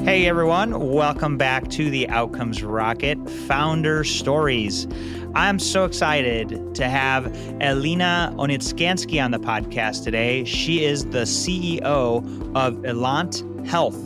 Hey everyone, welcome back to the Outcomes Rocket Founder Stories. I'm so excited to have Elina Onitskansky on the podcast today. She is the CEO of Ilant Health.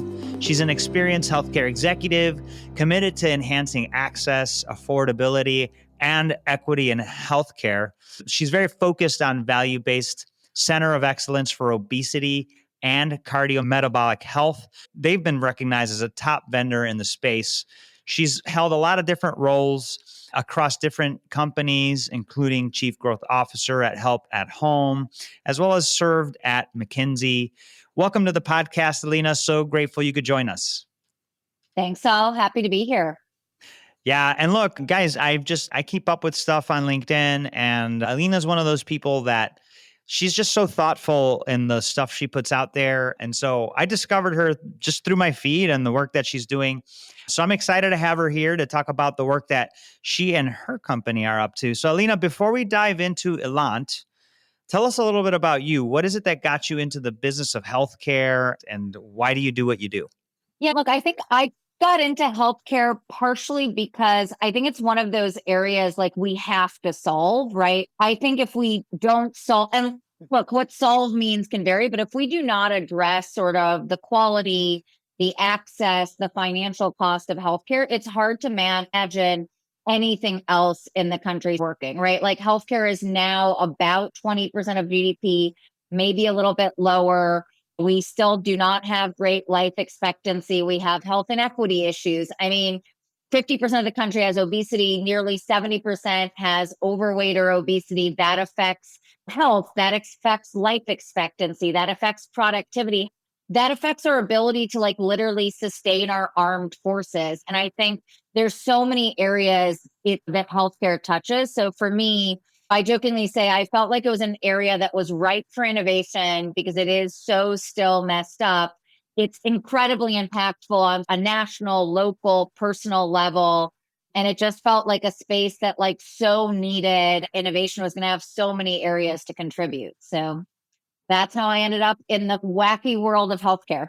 She's an experienced healthcare executive committed to enhancing access, affordability, and equity in healthcare. She's very focused on value-based center of excellence for obesity and cardiometabolic health. They've been recognized as a top vendor in the space. She's held a lot of different roles across different companies, including Chief Growth Officer at Help at Home, as well as served at McKinsey. Welcome to the podcast, Elina. So grateful you could join us. Thanks, all. Happy to be here. Yeah. And look, guys, I keep up with stuff on LinkedIn, and Alina's one of those people that she's just so thoughtful in the stuff she puts out there. And so I discovered her just through my feed and the work that she's doing. So I'm excited to have her here to talk about the work that she and her company are up to. So Elina, before we dive into Ilant, tell us a little bit about you. What is it that got you into the business of healthcare, and why do you do what you do? Yeah, look, I think I got into healthcare partially because I think it's one of those areas like we have to solve, right? I think if we don't solve, and look, what solve means can vary, but if we do not address sort of the quality, the access, the financial cost of healthcare, it's hard to imagine anything else in the country working, right? Like healthcare is now about 20% of GDP, maybe a little bit lower. We still do not have great life expectancy. We have health inequity issues. I mean, 50% of the country has obesity, nearly 70% has overweight or obesity. That affects health, that affects life expectancy, that affects productivity, that affects our ability to like literally sustain our armed forces. And I think there's so many areas that healthcare touches. So for me, I jokingly say I felt like it was an area that was ripe for innovation because it is so still messed up. It's incredibly impactful on a national, local, personal level. And it just felt like a space that like so needed innovation, was going to have so many areas to contribute. So that's how I ended up in the wacky world of healthcare.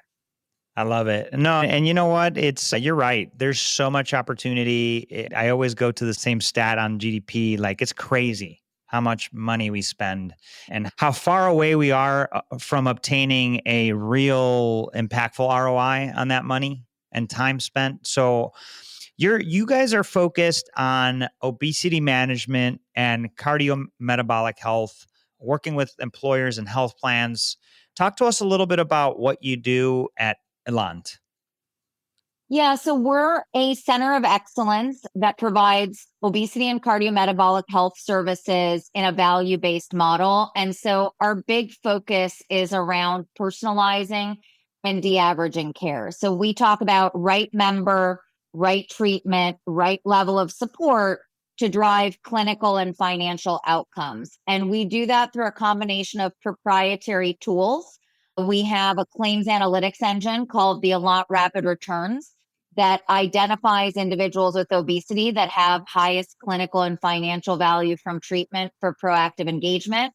I love it. No, and you know what? You're right. There's so much opportunity. I always go to the same stat on GDP. Like, it's crazy how much money we spend and how far away we are from obtaining a real impactful ROI on that money and time spent. So you guys are focused on obesity management and cardiometabolic health, working with employers and health plans. Talk to us a little bit about what you do at Ilant. Yeah, so we're a center of excellence that provides obesity and cardiometabolic health services in a value-based model. And so our big focus is around personalizing and de-averaging care. So we talk about right member, right treatment, right level of support to drive clinical and financial outcomes. And we do that through a combination of proprietary tools. We have a claims analytics engine called the Ilant Rapid Returns that identifies individuals with obesity that have highest clinical and financial value from treatment for proactive engagement.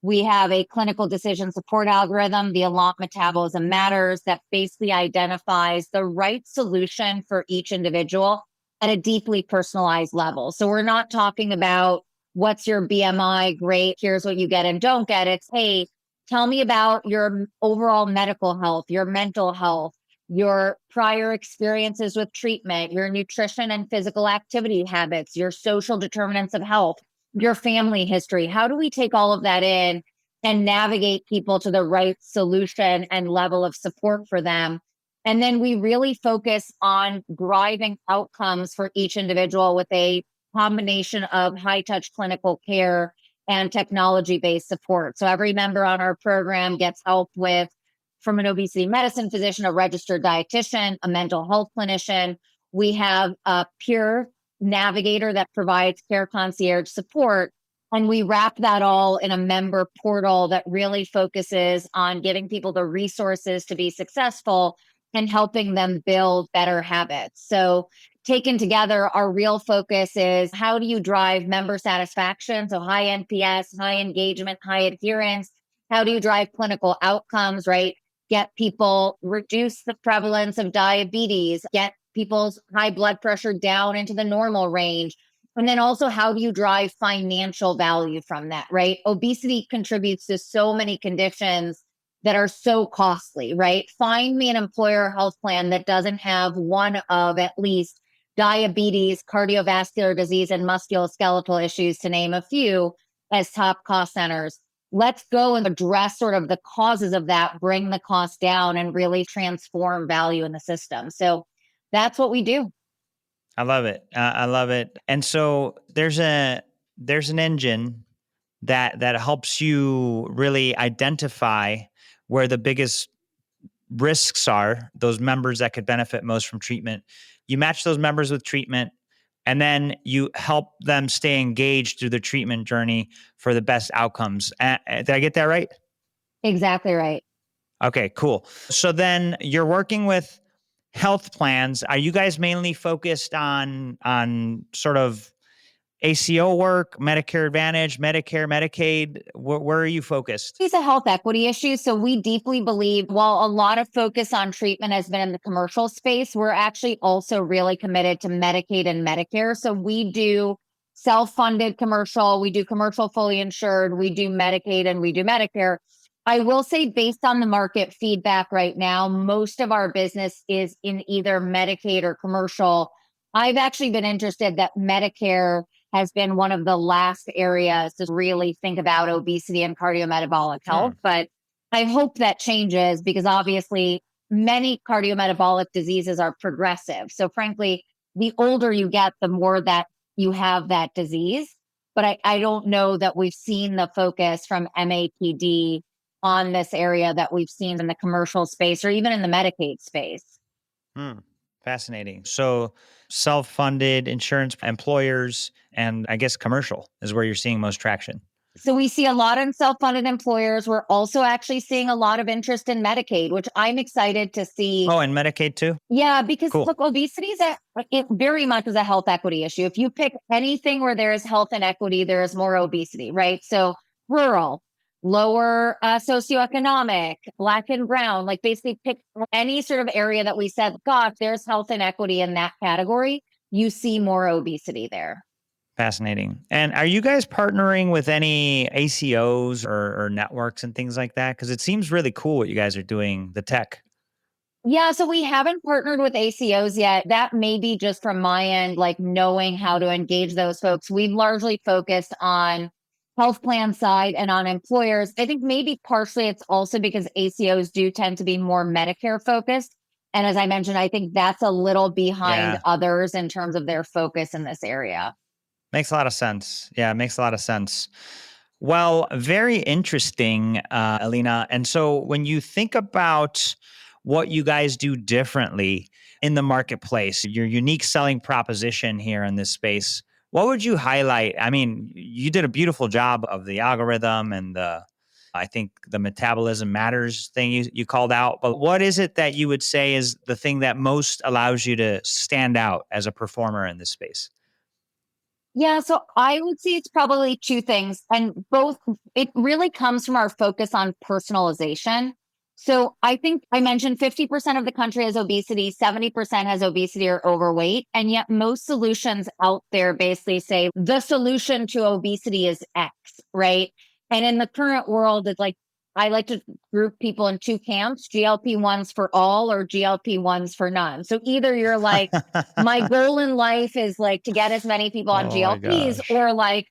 We have a clinical decision support algorithm, the Ilant Metabolism Matters, that basically identifies the right solution for each individual at a deeply personalized level. So we're not talking about what's your BMI, great, here's what you get and don't get. It's, hey, tell me about your overall medical health, your mental health, your prior experiences with treatment, your nutrition and physical activity habits, your social determinants of health, your family history. How do we take all of that in and navigate people to the right solution and level of support for them? And then we really focus on driving outcomes for each individual with a combination of high-touch clinical care and technology-based support. So every member on our program gets help with, from an obesity medicine physician, a registered dietitian, a mental health clinician. We have a peer navigator that provides care concierge support. And we wrap that all in a member portal that really focuses on giving people the resources to be successful and helping them build better habits. So taken together, our real focus is how do you drive member satisfaction? So high NPS, high engagement, high adherence. How do you drive clinical outcomes, right? get people, reduce the prevalence of diabetes, get people's high blood pressure down into the normal range. And then also, how do you drive financial value from that, right? Obesity contributes to so many conditions that are so costly, right? Find me an employer health plan that doesn't have one of at least diabetes, cardiovascular disease, and musculoskeletal issues, to name a few, as top cost centers. Let's go and address sort of the causes of that, bring the cost down, and really transform value in the system. So that's what we do. I love it. I love it. And so there's an engine that helps you really identify where the biggest risks are, those members that could benefit most from treatment. You match those members with treatment, and then you help them stay engaged through the treatment journey for the best outcomes. Did I get that right? Exactly right. Okay, cool. So then you're working with health plans. Are you guys mainly focused on sort of ACO work, Medicare Advantage, Medicare, Medicaid? Where are you focused? It's a health equity issue. So we deeply believe while a lot of focus on treatment has been in the commercial space, we're actually also really committed to Medicaid and Medicare. So we do self-funded commercial, we do commercial fully insured, we do Medicaid, and we do Medicare. I will say, based on the market feedback right now, most of our business is in either Medicaid or commercial. I've actually been interested that Medicare has been one of the last areas to really think about obesity and cardiometabolic health. But I hope that changes, because obviously many cardiometabolic diseases are progressive. So frankly, the older you get, the more that you have that disease. But I don't know that we've seen the focus from MAPD on this area that we've seen in the commercial space or even in the Medicaid space. Hmm. Fascinating. So self-funded insurance employers and I guess commercial is where you're seeing most traction. So we see a lot in self-funded employers. We're also actually seeing a lot of interest in Medicaid, which I'm excited to see. Oh, and Medicaid too? Yeah, because Cool. look, obesity it very much is a health equity issue. If you pick anything where there is health inequity, there is more obesity, right? So rural, lower socioeconomic, Black and brown, like basically pick any sort of area that we said, gosh, there's health inequity in that category, you see more obesity there. Fascinating. And are you guys partnering with any ACOs or networks and things like that? Because it seems really cool what you guys are doing, the tech. Yeah, so we haven't partnered with ACOs yet. That may be just from my end, like knowing how to engage those folks. We've largely focused on health plan side and on employers. I think maybe partially it's also because ACOs do tend to be more Medicare focused. And as I mentioned, I think that's a little behind Yeah. others in terms of their focus in this area. Makes a lot of sense. Yeah, it makes a lot of sense. Well, very interesting, Elina. And so when you think about what you guys do differently in the marketplace, your unique selling proposition here in this space, what would you highlight? I mean, you did a beautiful job of the algorithm and I think the metabolism matters thing you called out. But what is it that you would say is the thing that most allows you to stand out as a performer in this space? Yeah, so I would say it's probably two things. And both, it really comes from our focus on personalization. So I think I mentioned 50% of the country has obesity, 70% has obesity or overweight. And yet most solutions out there basically say the solution to obesity is X, right? And in the current world, it's like, I like to group people in two camps, GLP-1s for all or GLP-1s for none. So either you're like, my goal in life is like to get as many people on Oh my GLPs, gosh. or like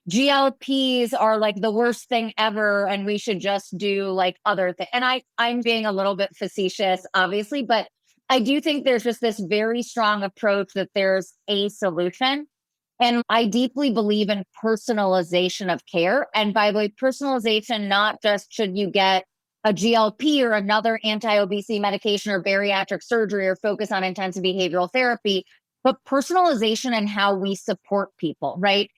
GLPs are like the worst thing ever and we should just do like other things. And I'm being a little bit facetious, obviously, but I do think there's just this very strong approach that there's a solution. And I deeply believe in personalization of care. And by the way, personalization, not just should you get a GLP or another anti-obesity medication or bariatric surgery or focus on intensive behavioral therapy, but personalization and how we support people, right?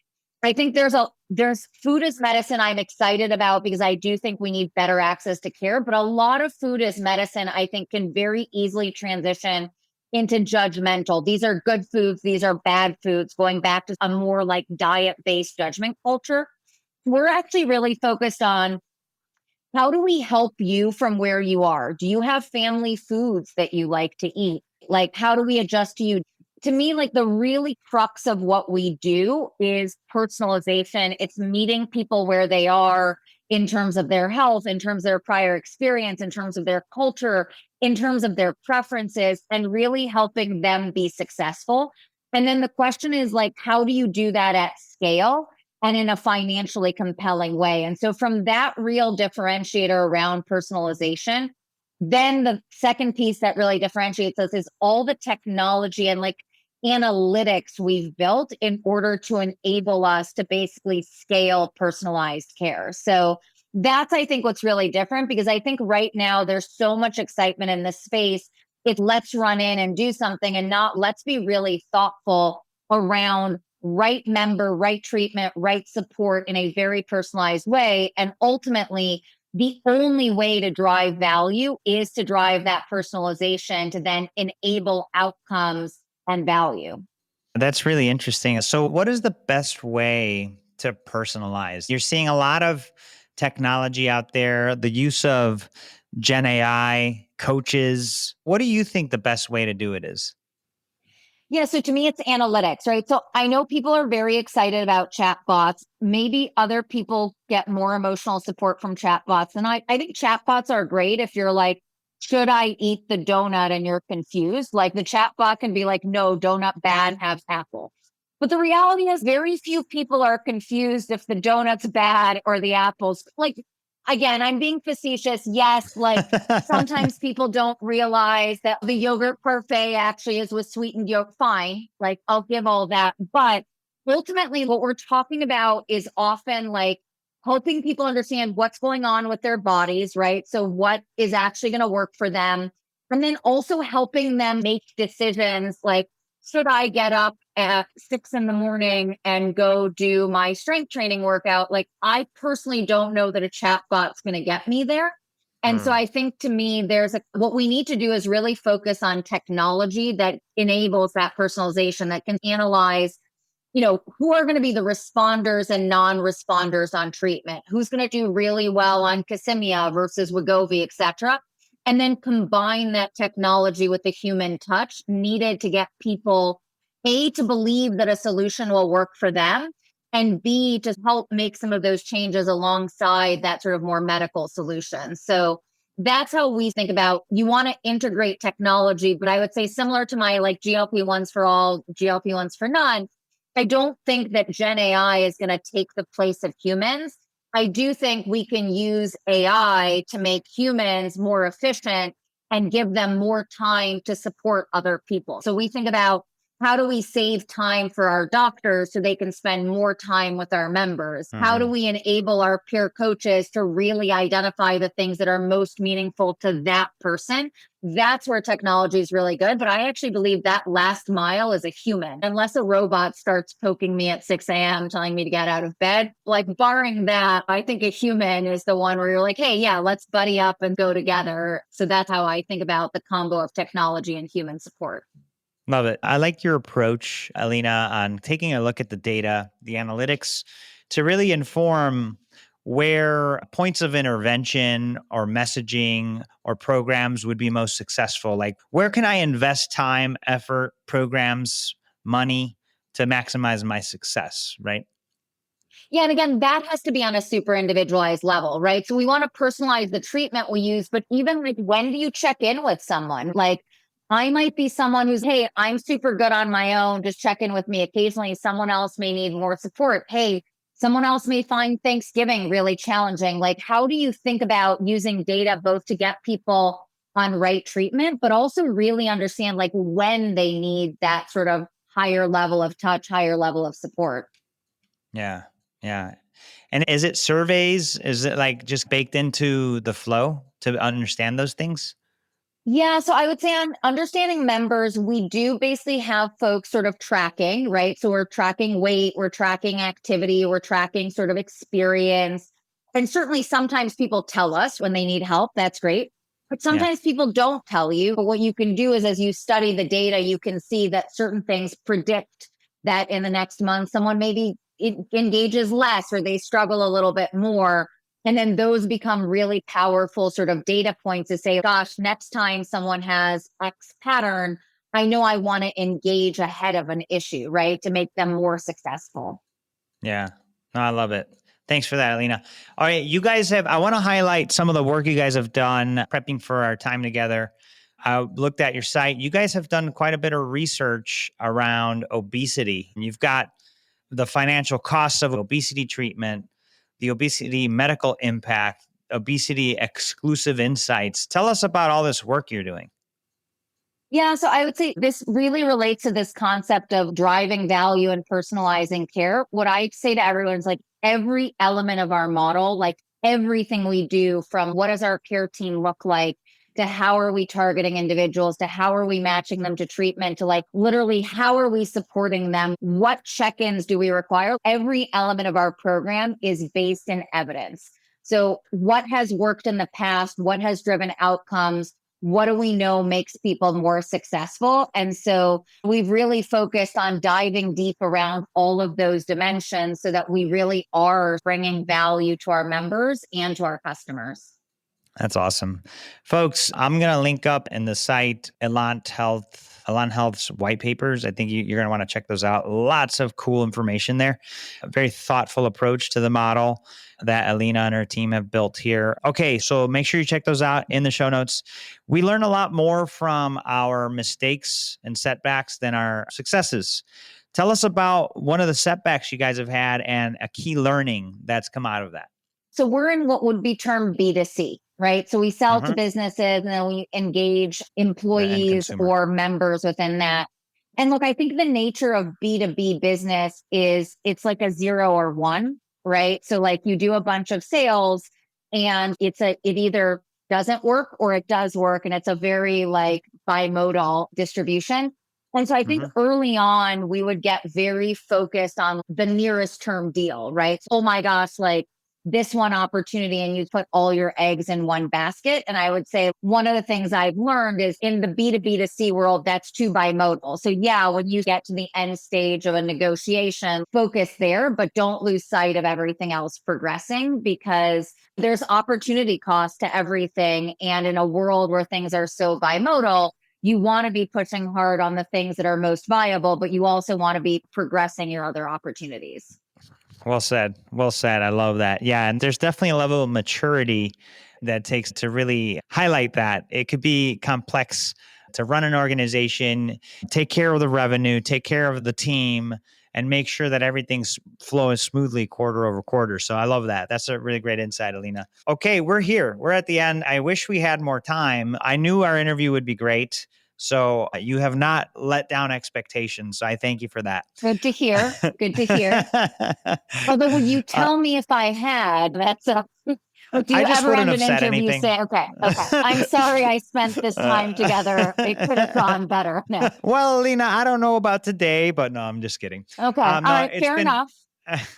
I think there's food as medicine I'm excited about, because I do think we need better access to care, but a lot of food as medicine I think can very easily transition into judgmental. These are good foods, these are bad foods, going back to a more like diet-based judgment culture. We're actually really focused on how do we help you from where you are? Do you have family foods that you like to eat? Like, how do we adjust to you? To me, like the really crux of what we do is personalization. It's meeting people where they are in terms of their health, in terms of their prior experience, in terms of their culture, in terms of their preferences, and really helping them be successful. And then the question is like, how do you do that at scale and in a financially compelling way? And so from that real differentiator around personalization, then the second piece that really differentiates us is all the technology and like analytics we've built in order to enable us to basically scale personalized care. So that's, I think, what's really different, because I think right now there's so much excitement in this space. It's let's run in and do something, and not let's be really thoughtful around right member, right treatment, right support in a very personalized way. And ultimately, the only way to drive value is to drive that personalization to then enable outcomes and value. That's really interesting. So, what is the best way to personalize? You're seeing a lot of technology out there, the use of Gen AI, coaches. What do you think the best way to do it is? Yeah, so to me, it's analytics, right? So I know people are very excited about chatbots. Maybe other people get more emotional support from chatbots. And I think chatbots are great if you're like, should I eat the donut and you're confused? Like the chatbot can be like, no, donut bad, have apple. But the reality is, very few people are confused if the donut's bad or the apple's like, again, I'm being facetious. Yes, like sometimes people don't realize that the yogurt parfait actually is with sweetened yolk. Fine. Like I'll give all that. But ultimately, what we're talking about is often like helping people understand what's going on with their bodies, right? So, what is actually going to work for them. And then also helping them make decisions like, should I get up at 6 a.m. and go do my strength training workout? Like, I personally don't know that a chatbot's going to get me there. And so Mm. I think to me, what we need to do is really focus on technology that enables that personalization, that can analyze, who are going to be the responders and non-responders on treatment, who's going to do really well on Kisimia versus Wegovy, et cetera. And then combine that technology with the human touch needed to get people, A, to believe that a solution will work for them, and B, to help make some of those changes alongside that sort of more medical solution. So that's how we think about, you want to integrate technology, but I would say similar to my like GLP-1s for all, GLP-1s for none, I don't think that Gen AI is going to take the place of humans. I do think we can use AI to make humans more efficient and give them more time to support other people. So we think about, how do we save time for our doctors so they can spend more time with our members? How do Hmm. we enable our peer coaches to really identify the things that are most meaningful to that person? That's where technology is really good. But I actually believe that last mile is a human. Unless a robot starts poking me at 6 a.m., telling me to get out of bed, like barring that, I think a human is the one where you're like, hey, yeah, let's buddy up and go together. So that's how I think about the combo of technology and human support. Love it. I like your approach, Alina, on taking a look at the data, the analytics to really inform where points of intervention or messaging or programs would be most successful. Like, where can I invest time, effort, programs, money to maximize my success, right? Yeah. And again, that has to be on a super individualized level, right? So we want to personalize the treatment we use, but even like, when do you check in with someone? Like, I might be someone who's, hey, I'm super good on my own, just check in with me occasionally. Someone else may need more support. Hey, someone else may find Thanksgiving really challenging. Like, how do you think about using data both to get people on right treatment, but also really understand like when they need that sort of higher level of touch, higher level of support? Yeah. Yeah. And is it surveys? Is it like just baked into the flow to understand those things? Yeah, so I would say on understanding members, we do basically have folks sort of tracking, right? So we're tracking weight, we're tracking activity, we're tracking sort of experience. And certainly sometimes people tell us when they need help. That's great. But Yeah. sometimes people don't tell you. But what you can do is, as you study the data, you can see that certain things predict that in the next month, someone maybe engages less or they struggle a little bit more. And then those become really powerful sort of data points to say, gosh, next time someone has X pattern, I know I want to engage ahead of an issue, right? To make them more successful. Yeah. No, I love it. Thanks for that, Alina. All right. I want to highlight some of the work you guys have done prepping for our time together. I looked at your site. You guys have done quite a bit of research around obesity. You've got the financial costs of obesity treatment, the obesity medical impact, obesity exclusive insights. Tell us about all this work you're doing. Yeah, so I would say this really relates to this concept of driving value and personalizing care. What I say to everyone is like every element of our model, like everything we do, from what does our care team look like, to how are we targeting individuals, to how are we matching them to treatment, to like literally how are we supporting them, what check-ins do we require. Every element of our program is based in evidence. So what has worked in the past, what has driven outcomes, what do we know makes people more successful? And so we've really focused on diving deep around all of those dimensions so that we really are bringing value to our members and to our customers. That's awesome. Folks, I'm going to link up in the site Ilant Health's white papers. I think you're going to want to check those out. Lots of cool information there. A very thoughtful approach to the model that Elina and her team have built here. Okay, so make sure you check those out in the show notes. We learn a lot more from our mistakes and setbacks than our successes. Tell us about one of the setbacks you guys have had and a key learning that's come out of that. So we're in what would be termed B2C, right? So we sell to Mhm. businesses and then we engage The end employees consumer. or members within that. And look, I think the nature of B2B business is it's like a 0 or 1, right? So like you do a bunch of sales and it either doesn't work or it does work. And it's a very like bimodal distribution. And so I think Mhm. early on, we would get very focused on the nearest term deal, right? Oh my gosh, like this one opportunity, and you put all your eggs in one basket. And I would say one of the things I've learned is in the B2B2C world, that's too bimodal. So yeah, when you get to the end stage of a negotiation, focus there, but don't lose sight of everything else progressing, because there's opportunity cost to everything. And in a world where things are so bimodal, you want to be pushing hard on the things that are most viable, but you also want to be progressing your other opportunities. Well said. Well said. I love that. Yeah. And there's definitely a level of maturity that takes to really highlight that. It could be complex to run an organization, take care of the revenue, take care of the team, and make sure that everything's flowing smoothly quarter over quarter. So I love that. That's a really great insight, Alina. Okay, we're here. We're at the end. I wish we had more time. I knew our interview would be great. So you have not let down expectations. So I thank you for that. Good to hear. Good to hear. Although, would you uh, tell me if I had? That's a. Or do I you just ever wouldn't end have an said interview anything. say, "Okay, okay, I'm sorry, I spent this time together. It could have gone better." No. Well, Lena, I don't know about today, but no, I'm just kidding. Okay. All No, right. it's Fair been enough.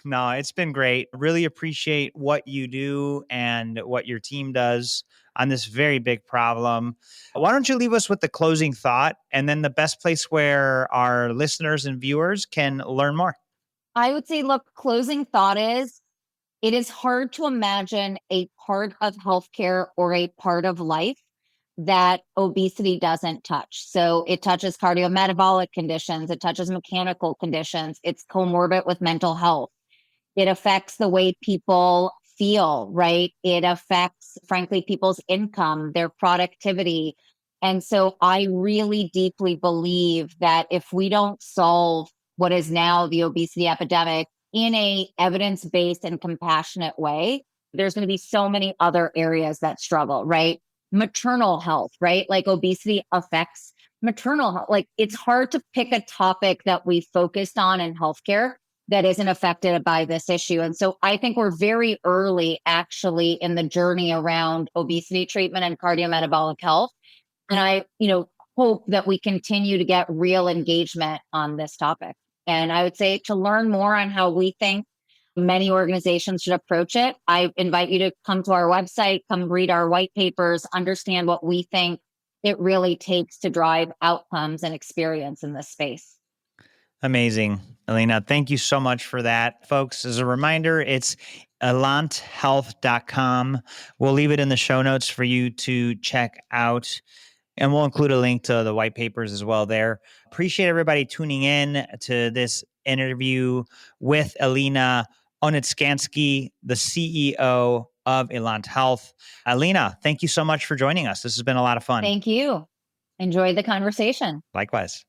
no, it's been great. Really appreciate what you do and what your team does on this very big problem. Why don't you leave us with the closing thought and then the best place where our listeners and viewers can learn more? I would say, look, closing thought is it is hard to imagine a part of healthcare or a part of life that obesity doesn't touch. So it touches cardiometabolic conditions, it touches mechanical conditions, it's comorbid with mental health. It affects the way people feel, right? It affects, frankly, people's income, their productivity. And so I really deeply believe that if we don't solve what is now the obesity epidemic in a evidence-based and compassionate way, there's going to be so many other areas that struggle, right? Maternal health, right? Like obesity affects maternal health. Like it's hard to pick a topic that we focused on in healthcare that isn't affected by this issue. And so I think we're very early actually in the journey around obesity treatment and cardiometabolic health. And I, hope that we continue to get real engagement on this topic. And I would say to learn more on how we think many organizations should approach it, I invite you to come to our website, come read our white papers, understand what we think it really takes to drive outcomes and experience in this space. Amazing. Elena, thank you so much for that. Folks, as a reminder, it's ilanthealth.com. We'll leave it in the show notes for you to check out. And we'll include a link to the white papers as well there. Appreciate everybody tuning in to this interview with Elina Onitskansky, the CEO of Ilant Health. Elina, thank you so much for joining us. This has been a lot of fun. Thank you. Enjoyed the conversation. Likewise.